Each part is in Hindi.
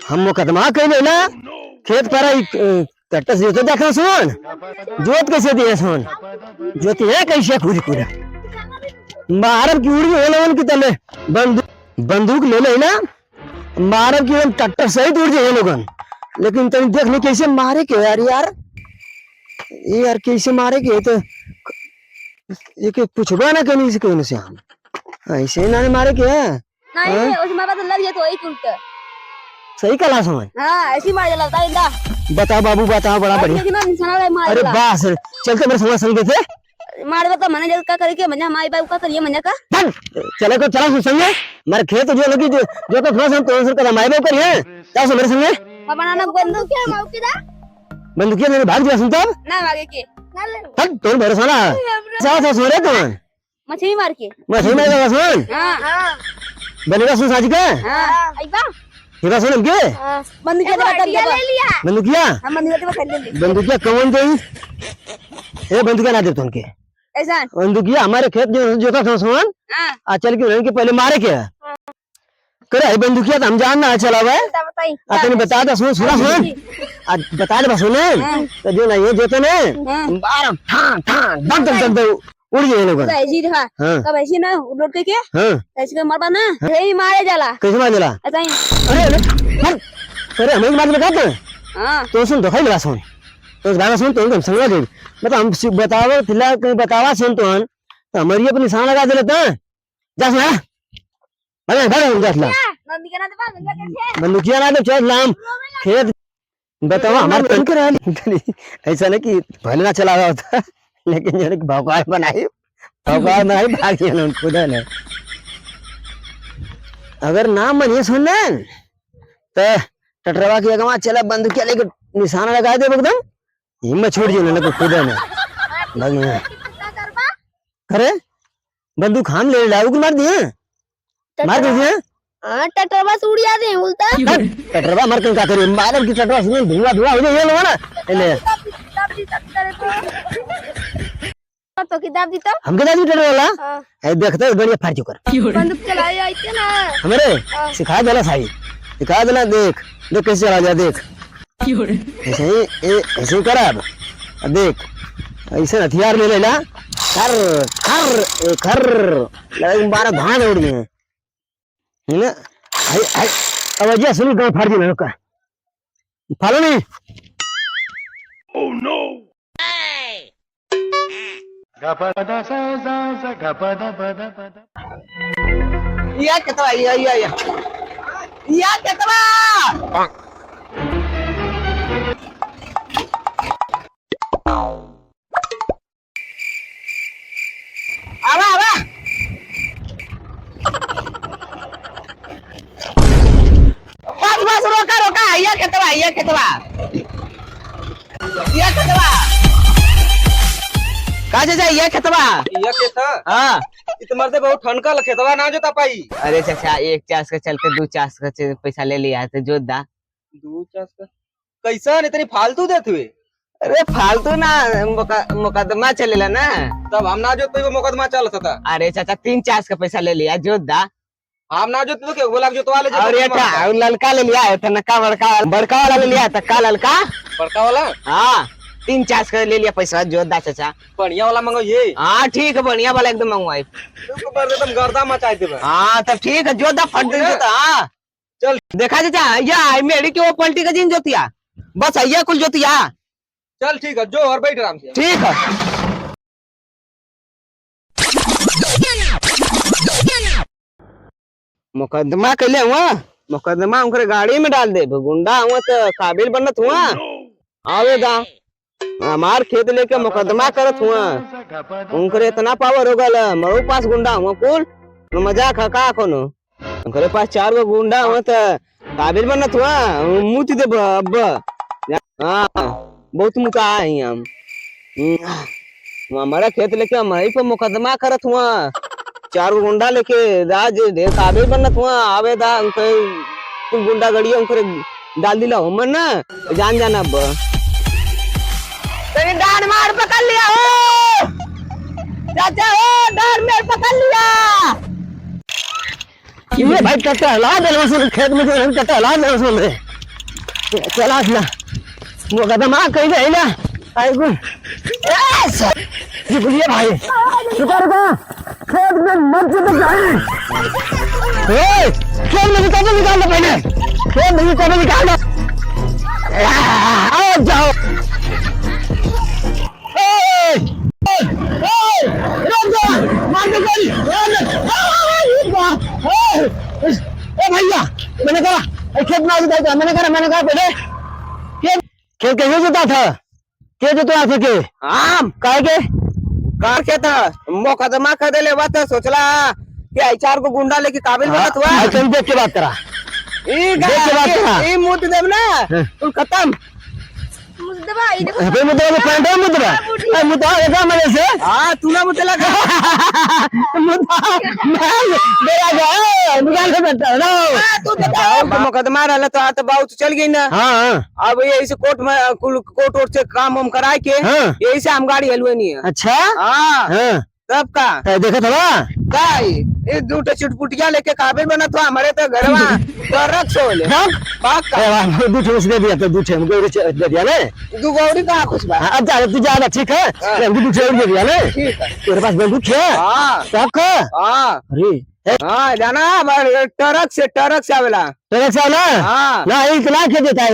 हम मुकदमा कइले ना खेत पर ट्रैक्टर से तो देखा सुन जोत कैसे दिए सुन जोती है कैसे खुद पूरा मारब की उड़ी हो लोगन की तले बंदूक ले ले ना मारब की ट्रैक्टर सही उड़ जाए लोगन लेकिन तुम देख ले कैसे मारे के यार ये यार कैसे मारे के तो ये के पूछबा ना कहीं से कहीं से हम ऐसे ना मारे के नहीं उसमें पता लग जाए तो एक उल्टा सही कला समझ हाँ ऐसी मार जला बता इंदा बता बाबू बता बड़ा बढ़िया अरे बस चलते मेरे संग थे मार बता मने जल का करे के मने हमारे बाबू का करिए मने का चले को चला संगे मेरे खेत जो लगी जो तो थोड़ा सा तो सर का हमारे बाबू करिए क्या सो मेरे संगे बनाना बंदूक क्या माऊ के दा बंदूक क्या मेरे भाग जा सुन तब ना भागे के ना ले तब तो भरोसा ना साथ सो रे तुम मछली मार के सुन हां बनेगा सुन साजी का हां आइबा हिरा सुन के बंदूकिया ले लिया बंदूकिया हम बंदूकिया खरीद ले बंदूकिया कौन दे ए बंदूकिया ना दे तुमके ऐसा बंदूकिया हमारे खेत जो था सुन आ चल के उनके पहले मारे क्या करे है बंदूकिया तो हम जानना चला हुआ है तने बता दे सुन सुना सुन आज बता दे सुन तो जो ना ये जो तो ने बार ठां ठां दम दम दम उड़ गए लोग ऐसी देखा कब ऐसी ना उड़ के हां ऐसे के मरबा ना यही मारे जाला कैसे मार जाला ऐसा अरे अरे हमें बात बता दे हां तो सुन दिखाई लगा सुन तो गाना सुन तो समझा दे मतलब हम बताओ फिलहाल कहीं बतावा सुन तो हमारी अपनी निशान लगा दे लेते हैं जा सुना अरे भाग जा सुना बंदूकिया ना दे चल नाम खेत बताओ हमारे पेन करा ऐसा नहीं कि पहले ना चला रहा होता लेकिन जो भौकाल बनाई भाग गया ना खुद ने अगर ना मनिए सुन ले तो टटरवा की अगवा चला बंदूकिया लेके निशाना लगा दे एकदम हिम्मत छोड़ दिया ना खुद ने भाग करे बंदूक हम ले लाओ मार दिए हां टटरवा उड़िया दे उल्टा टटरवा मार के क्या करे मारब की टटरवा सुन धुआं धुआं हो जाए ये लोग ना ले तो किताब दी तो हम के दादी टटरवा वाला है देखते बढ़िया फाड़ चुकर बंदूक चलाई आइते ना हमरे सिखा देला साई सिखा देला देख देख कैसे चला जा देख ऐसे ही करब देख ऐसे हथियार ले लेला खर खर खर लगे 12 धान उड़ गए है ना आई आवाज सुन गांव फाड़ दिया का फॉलो नहीं ओह नो गपदा सा सा गपदा बदा बदा या केतवा या केतवा आवा आवा बस रोका ये केतवा का चाचा ये खेतवा हां इतमर से बहुत ठनका खेतवा ना जोता पाई। अरे चाचा एक चास का चलते 2 चास का पैसा ले लिया तो जोत दा 2 चास का कैसा इतनी फालतू देत हुए। अरे फालतू ना मुकदमा चलेला ना तब हम ना जोत पे मुकदमा चलता था। अरे चाचा 3 चास का पैसा ले लिया जोत दा हम ना जोत तो के बोला जोतवा ले अरे था ललका ले लिया है नक्का बड़का वाला ले लिया तक्का ललका बड़का वाला हां 3 चास का ले लिया पैसा जोत दा चाचा बढ़िया वाला मंगो ये हां ठीक है बढ़िया वाला एकदम मंगवाई तुमको पर एकदम गर्दा मचाई देबे। हां तब ठीक है जोत दा फट दे हां चल देखा चाचा या मेरी के वो पलटी का जिन जोतिया बस ये कुल जोतिया चल ठीक है जो और बैठ आराम से ठीक है मुकदमा कैले हुआ मुकदमा उनके गाड़ी में डाल दे गुंडा हुआ तो काबिल बनत हुआ आवेगा हमार खेत लेके मुकदमा करत हुआ उनके इतना पावर हो गल मरो पास गुंडा हुआ कुल मजाक का कोनो उनके पास 4 गो गुंडा हुआ तो काबिल बनत हुआ मुत दे अब हां बहुत मुका है हम हमारा खेत लेके हम ही पे मुकदमा करत हुआ 4 गुंडा लेके राज दे काबिल बनत हुआ आवेदा उनके कुल गुंडा गड़िया उनके डाल दिला हम ना जान जाना अब तेरी डांड मार पकड़ लिया हो चाचा हो डांड मार पकड़ लिया ये भाई कट्टा हला दे खेत में कट्टा हला दे चला असला मुकदमा कहीं गई ना आई गुल बोलिए भाई रुका खेत में मत तो जाए खेत में निकाल दो पहले खेत में निकाल दो आओ जाओ भैया मैंने कहा खेत में मैंने कहा पहले खेत कैसे जोता था के जोता था के आम काहे के कार के था मुकदमा कर ले बात सोचला कि आचार को गुंडा लेके काबिल बनत हुआ तुम देख के बात करा ई देख के बात करा ई मुद्दे देव ना तुम खत्म मुद्दा ये देखो अबे मुद्दा ऐसा मजे से हां तू ना मुद्दे लगा मुद्दा मेरा गया निकाल के बैठा नो तू बताओ तो मुकदमा रहला तो हाथ बाऊ तो चल गई ना हां अब यही से कोर्ट में कोर्ट से काम हम कराए के यही से हम गाड़ी हलवे नहीं है अच्छा हां हां तब का देखा था काय ये दूटे चुटपुटिया लेके काबिल बना तो हमारे तो घरवा तो रख सोले बात का दूठे उसने दिया तो दूठे हमको दे दिया ने तू गौरी कहाँ खुश बा अब जा तू जा ठीक है हमको दूठे दे दिया ने ठीक है तेरे पास बंदूक है हाँ सब का हाँ अरे हाँ जाना ट्रक से आवेला तेरे से ना हाँ ना एक लाख के देता है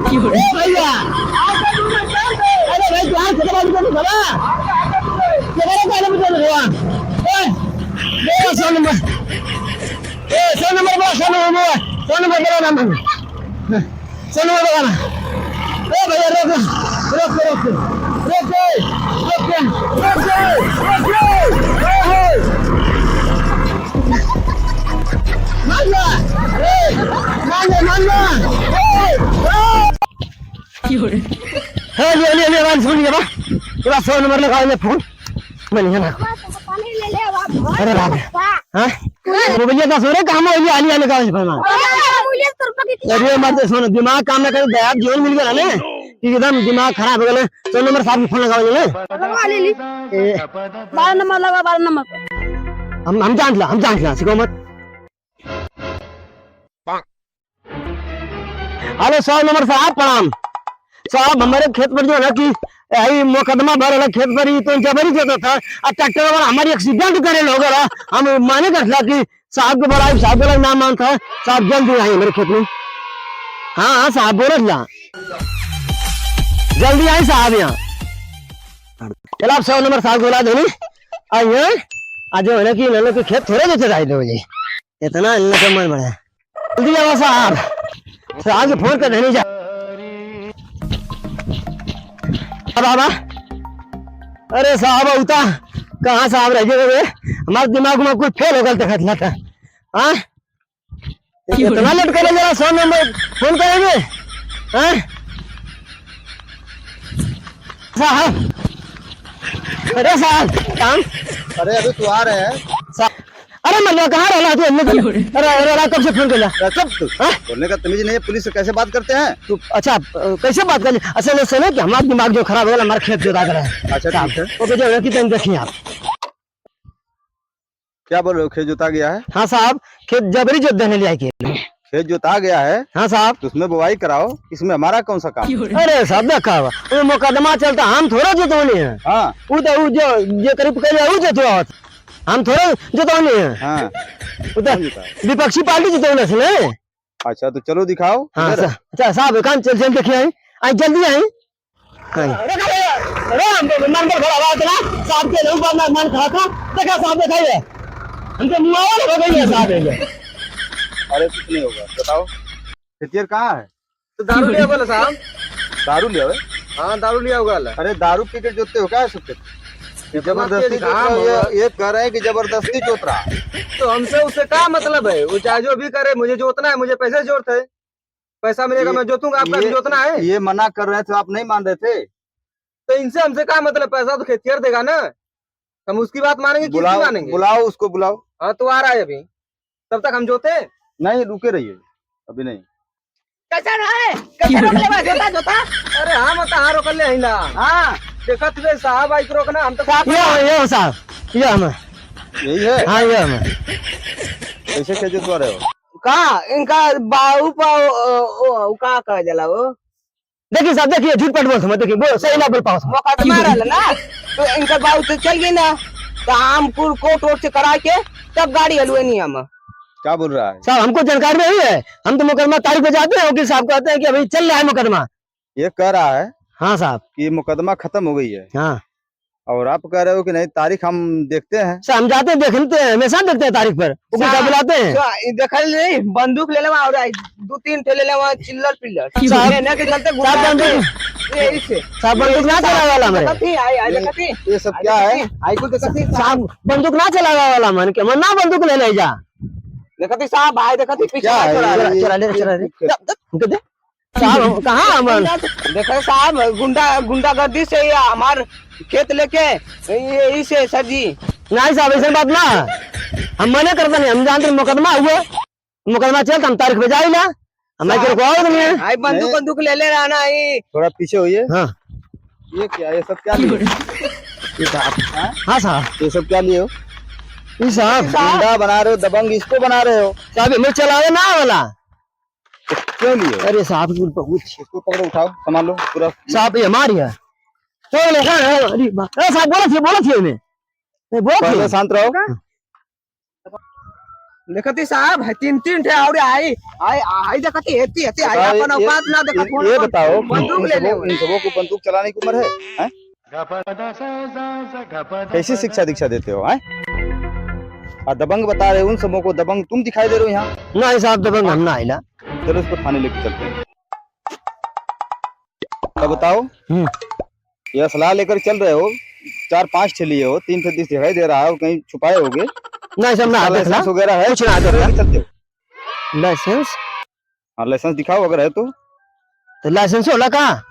भैया अरे भाई तू हाथ चला तो चला क्या मुझे लगा मेरा 100 नंबर 100 नंबर बड़ा नंबर 100 नंबर लगाना ए भैया रोक ले आवाज सुन लिया बा 100 नंबर लगाओ फोन मैंने ना पानी ले ले आप अरे रात हां वो भैया का सोरे काम हो गया आने का फरमान अरे मत सुन दिमाग काम ना करे दया जीवन मिल गया ना कि एकदम दिमाग खराब हो गया 100 नंबर साहब फोन लगाओ ले लगा ले ली 12 नंबर लगा 12 नंबर हम जान ला सिको मत हेलो 100 नंबर साहब प्रणाम साहब हमारे खेत पर जो है ना कि यही मुकदमा भर खेत पर ही तो जबरी देता था और ट्रैक्टर वाला हमारी एक्सीडेंट करे लोग हम माने करता कि साहब के बड़ा साहब का नाम मान था साहब जल्दी आए मेरे खेत में हाँ साहब बोल ला जल्दी आए साहब यहाँ चलो आप 100 नंबर साहब बोला देनी आइए आज है ना कि इन के खेत थोड़े देते जाए दो जी इतना इन का मन बड़ा जल्दी आओ साहब साहब के फोन कर देनी जा बाबा अरे साहब उता कहाँ साहब रह गए हमारे दिमाग में कुछ फेल हो गया देखा था हाँ इतना लेट करे जरा 100 नंबर फोन करेंगे हाँ साहब अरे साहब काम अरे अभी तू आ रहे हैं अरे मल्ला कहाँ रहा तू अरे कब से फोन कर कब तू बोलने का तमीज नहीं है पुलिस से कैसे बात करते हैं तू अच्छा कैसे बात कर असल में सुनो कि हमारा दिमाग जो खराब हो गया हमारे खेत जोता कर अच्छा ठीक है तो जो है कि तुम देखिए आप क्या बोल रहे हो खेत जोता गया है हाँ साहब खेत जबरी जोत देने लिया के खेत जोता गया है हाँ साहब तो उसमें बुवाई कराओ इसमें हमारा कौन सा काम अरे साहब देखा वो मुकदमा चलता हम थोड़ा जोतवनी है हाँ वो तो जो करीब करीब वो जोतवा हम थोड़ा जोतवनी है हाँ वो तो विपक्षी पार्टी जोतवने से नहीं अच्छा तो चलो दिखाओ हाँ अच्छा साहब काम चल चल देखिए आई जल्दी आई अरे मन पर खड़ा हुआ था साहब के लोग मन खड़ा था देखा साहब दिखाइए हमको मुआवजा हो गई है साहब अरे कुछ नहीं होगा बताओ खेतियर कहाँ है तो दारू लिया बोला साहब दारू लिया है हाँ दारू लिया होगा अरे दारू पी के जोतते हो क्या है सब जबरदस्ती ये कह रहे हैं कि जबरदस्ती जोत रहा है। तो हमसे उससे क्या मतलब है? वो चाहे जो भी करे, मुझे जोतना है, मुझे पैसे जोड़ते है, पैसा मिलेगा मैं जोतूंगा। आपका भी जोतना है। ये मना कर रहे थे, आप नहीं मान रहे थे। तो इनसे हमसे क्या मतलब? पैसा तो खेतिहर देगा ना, हम उसकी बात मानेंगे कि इसकी मानेंगे? बुलाओ उसको, बुलाओ। हाँ तो आ रहा है अभी, तब तक हम जोते। नहीं, रुके रहिए, अभी नहीं। कैसा रहा है? कैसा रोक ले बा जोता जोता? अरे हाँ मत हाँ रोक ले ही ना। हाँ देखा तुझे साहब बाइक रोकना, हम तो ये साहब, ये हम यही है। हाँ ये हम कैसे कैसे जोतवा रहे हो? कहा इनका बाहू पाओ का कह जला वो देखिए साहब, देखिए झूठ पट बोल मत, देखिए बोल सही ना बोल पाओ साहब। मुकदमा रहल ना, तो इनका बाहू से चल गई ना, तो हम कोर्ट वोट से करा के तब गाड़ी हलवे नहीं हम। क्या बोल रहा है? साहब हमको जानकारी नहीं है, हम तो मुकदमा तारीख पे जाते हैं, वकील साहब कहते हैं कि अभी चल रहा है मुकदमा। ये कह रहा है हाँ साहब। कि मुकदमा खत्म हो गई है, हाँ और आप कह रहे हो कि नहीं, तारीख हम देखते हैं। साहब हम जाते हैं, देखते हैं, हमेशा देखते हैं तारीख पर, वकील साहब बुलाते हैं। देखल नहीं, बंदूक ले लेवा और 2-3 ठे ले लेवा, चिल्लर पिल्लर साहब लेने के चलते साहब बंदूक ना चलावे वाला हमारे, ये सब क्या है? साहब बंदूक ना चलावे वाला मन के मन ना बंदूक ले ले जा। देखती साहब भाई, देखती पीछे क्या है? चला ले साहब कहाँ अमन? देखो साहब, गुंडागर्दी से ये हमार खेत लेके यही से सर जी। नहीं साहब ऐसा बात ना, हम मना करते नहीं, हम जानते मुकदमा हुआ, मुकदमा चलता हम तारीख पे जाए ना, हमारे रुकवाओ नहीं है। भाई बंदूक ले ले रहा ना, ये थोड़ा पीछे होइए। हाँ ये क्या, ये सब क्या लिए? हाँ साहब, ये सब क्या लिए हो? ये साहब गुंडा बना रहे हो, दबंग इसको बना रहे हो, साहब हमें चलावे ना वाला। क्यों लिए? अरे साहब इसको पकड़ो, उठाओ, संभाल लो पूरा। साहब ये हमारी है तो अरे साहब बोला थी हमें, पहले शांत रहो। देखती साहब 3-3 ठे और आई देखती हेती आई अपन औकात ना देखत। ये बताओ, बंदूक ले ले। इन सबों को बंदूक चलाने की उम्र है, हैं? कैसी शिक्षा दीक्षा देते हो, हैं? और दबंग बता रहे हो उन सबों को, दबंग तुम दिखाई दे रहे हो यहाँ। नहीं साहब दबंग हम ना आइला। चलो इसको थाने लेके चलते हैं। अब बताओ, ये असला लेकर चल रहे हो, 4-5 ठे लिए हो, 3 ठे दिखाई दे रहा है, कहीं छुपाए होगे। नहीं सब ना देखला लाइसेंस वगैरह है? कुछ ना देखला। चलते हो? लाइसेंस? हाँ लाइसेंस दिखाओ अगर है तो। तो लाइसेंस होला कहाँ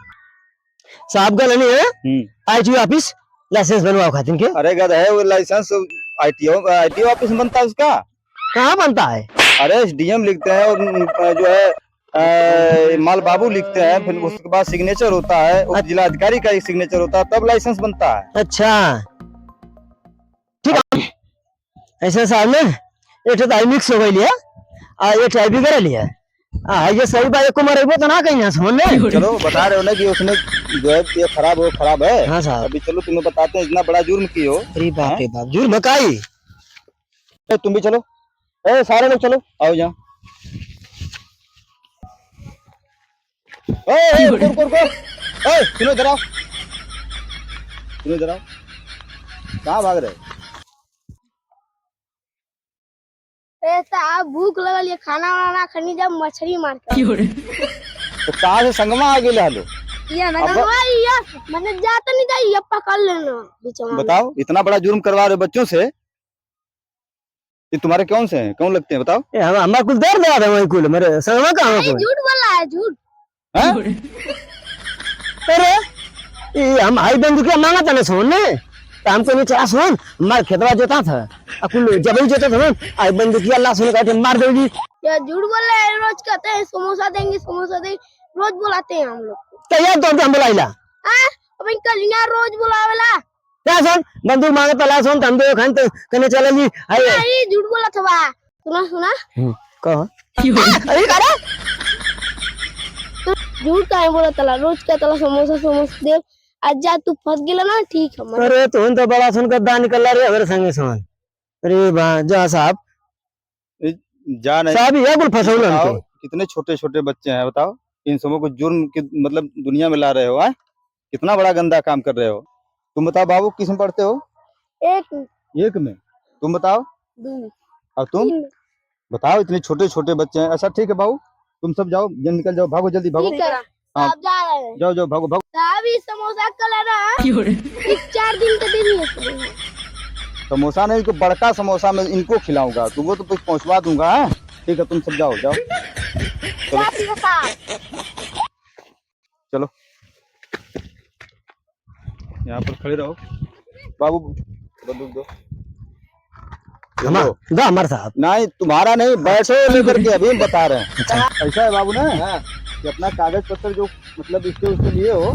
साहब? गल नहीं है आईटी ऑफिस लाइसेंस बनवाओ खातिर के। अरे गद है वो लाइसेंस, आईटीओ ऑफिस में बनता है उसका। कहाँ बनता है? अरे एसडीएम लिखते हैं, और जो है माल बाबू लिखते हैं, फिर उसके बाद सिग्नेचर होता है, उप जिला अधिकारी का एक सिग्नेचर होता है, तब लाइसेंस बनता है। अच्छा ठीक है। ऐसे साहब ने एक तो आई मिक्स हो गई लिया और एक आई भी कर लिया। ये सही बात को मरे तो ना कहीं ना समझ में। चलो बता रहे हो ना कि उसने जो है ये खराब है। हाँ साहब। अभी चलो तुम्हें बताते हैं, इतना बड़ा जुर्म की हो। अरे बाप रे बाप, जुर्म मकाई। तुम भी चलो, सारे लोग चलो, आओ यहाँ। सुनो इधर आओ, कहाँ भाग रहे? साहब भूख लगल है, खाना वाना खनी जब मछली मार के तो कहाँ से संगमा आ गए? लो ये मैंने जाता नहीं था, ये पकड़ लेना बीच में। बताओ, इतना बड़ा जुर्म करवा रहे हो बच्चों से, ये तुम्हारे कौन से हैं, कौन लगते हैं बताओ? हम हमारा कुछ देर दे रहा वही कुल मेरे संगमा कहाँ है? झूठ बोला है, झूठ। अरे ये हम आई बंदूकिया मांगा था ना सोने, तो हमको नहीं चला सुन, हमारा खेतवा जोता था, अकुल जबरी जोता था ना, आई बंदूकिया अल्लाह सुन कहते मार देगी। ये झूठ बोल रहे हैं, रोज कहते हैं समोसा देंगे, रोज बुलाते हैं हम लोग को। तो यार तो हम बुलाइला अब कल यहाँ रोज बुलावेला। क्या सुन बंदूक मांगे पहला सुन, हम दो खान तो करने चले जी। नहीं झूठ बोला था बा, सुना कहो अरे करे झूठ काहे बोला तला, रोज का तला समोसा दे, आज जा तू फंस गेला ना, ठीक है। अरे तुम तो बड़ा सुनकर दा निकल रहे हमारे संगे समान। अरे वाह जा साहब, जा नहीं साहब ये कुल फंसौल हमको। कितने छोटे छोटे बच्चे हैं बताओ, इन सबों को जुर्म की मतलब दुनिया में ला रहे हो, कितना बड़ा गंदा काम कर रहे हो। तुम बताओ बाबू, किस में पढ़ते हो? एक में। तुम बताओ? 2 और तुम बताओ, इतने छोटे छोटे बच्चे हैं। अच्छा ठीक है बाबू, तुम सब जाओ, जल्दी निकल जाओ, भागो जल्दी भागो। ठीक है, हाँ। आप जा रहे हैं। जाओ भागो। साहब इस समोसा कल है ना 4 दिन के दिन ही समोसा नहीं, तो बड़का समोसा मैं इनको खिलाऊंगा, तुमको तो कुछ पहुंचवा दूंगा। हाँ? ठीक है, तुम सब जाओ जाओ, चलो यहाँ पर खड़े रहो। बाबू बंदूक दो। दा हमारे साहब नहीं तुम्हारा नहीं, बैठो लेकर के, अभी हम बता रहे हैं। ऐसा है बाबू ना कि अपना कागज पत्र जो मतलब इसके उसके लिए हो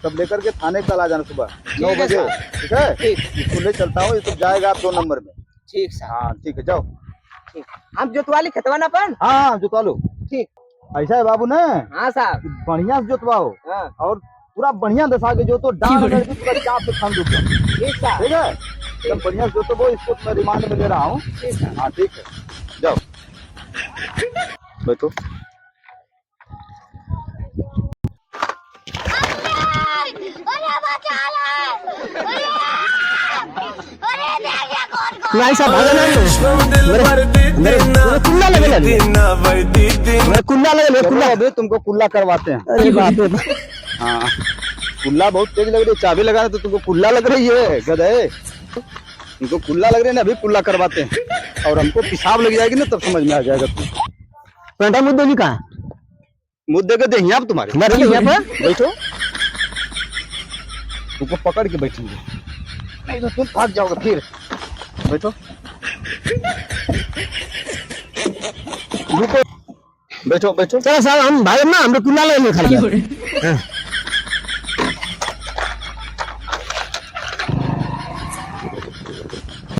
सब लेकर के थाने कल आ जाना सुबह 9 बजे। ठीक है, इसको ले चलता हूँ, ये तो जाएगा आप 2 नंबर में। ठीक साहब। हाँ ठीक है, जाओ। हम जोतवाली खतवा ना अपन। हाँ जुतवा लो। ठीक। ऐसा है बाबू ना, हाँ साहब। बढ़िया से जुतवाओ हाँ। और पूरा बढ़िया दशा के जो तो डाल करके पूरा चाप से खान दूंगा। ठीक साहब। ठीक है, एकदम बढ़िया से जो तो वो इसको मैं रिमांड में ले रहा हूँ। हाँ ठीक है, जाओ बैठो। भाई साहब भागा ना मेरे कुल्ला लगे मेरे कुल्ला लगे चलो अभी तुमको कुल्ला करवाते हैं। अरे बाप रे बाप। हाँ कुल्ला बहुत तेज लग रही है, चाबी लगाना तो तुमको कुल्ला लग रही है गधे। तुमको कुल्ला लग रही है ना, अभी कुल्ला करवाते हैं और हमको पेशाब लग जाएगी ना तब समझ में आ जाएगा। तुम पेंटा मुद्दे नहीं कहा मुद्दे के देंगे आप तुम्हारे मर गए यहाँ पर। बैठो, तुमको पकड़ के बैठेंगे, नहीं तो तुम भाग जाओगे फिर। बैठो, रुको, बैठो बैठो। चलो साहब हम भाई ना हम कुल्ला लगे खाली।